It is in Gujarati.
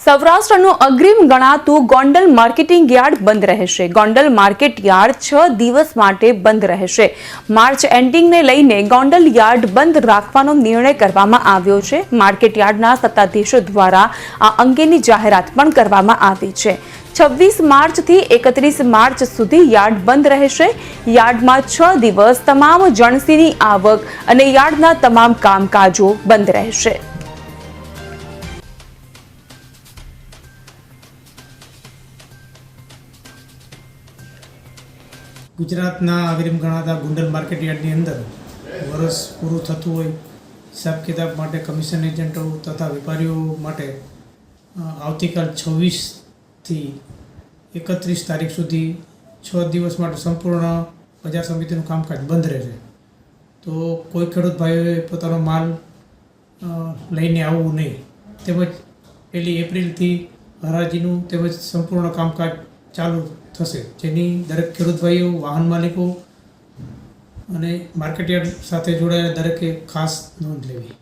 સૌરાષ્ટ્રનું અગ્રીમ ગણાતું ગોંડલ માર્કેટિંગ યાર્ડ બંધ રહેશે। ગોંડલ માર્કેટ યાર્ડ 6 દિવસ માટે બંધ રહેશે। માર્ચ એન્ડિંગને લઈને ગોંડલ યાર્ડ બંધ રાખવાનો નિર્ણય કરવામાં આવ્યો છે। માર્કેટ યાર્ડના સત્તાધીશો દ્વારા આ અંગેની જાહેરાત પણ કરવામાં આવી છે। 26 માર્ચથી 31 માર્ચ સુધી યાર્ડ બંધ રહેશે। યાર્ડમાં 6 દિવસ તમામ જણસીની આવક અને યાર્ડના તમામ કામકાજો બંધ રહેશે। ગુજરાતના અગ્રીમ ગણાતા ગોંડલ માર્કેટ યાર્ડની અંદર વર્ષ પૂરું થતું હોય હિસાબ કિતાબ માટે કમિશન એજન્ટો તથા વેપારીઓ માટે આવતીકાલ 26થી 31 તારીખ સુધી 6 દિવસ માટે સંપૂર્ણ બજાર સમિતિનું કામકાજ બંધ રહેશે। તો કોઈ ખેડૂત ભાઈઓએ પોતાનો માલ લઈને આવવું નહીં, તેમજ 1 એપ્રિલથી હરાજીનું તેમજ સંપૂર્ણ કામકાજ ચાલુ થશે, જેની દરેક ખેડૂત ભાઈઓ, વાહન માલિકો અને માર્કેટ યાર્ડ સાથે જોડાયેલા દરેકે ખાસ નોંધ લેવી।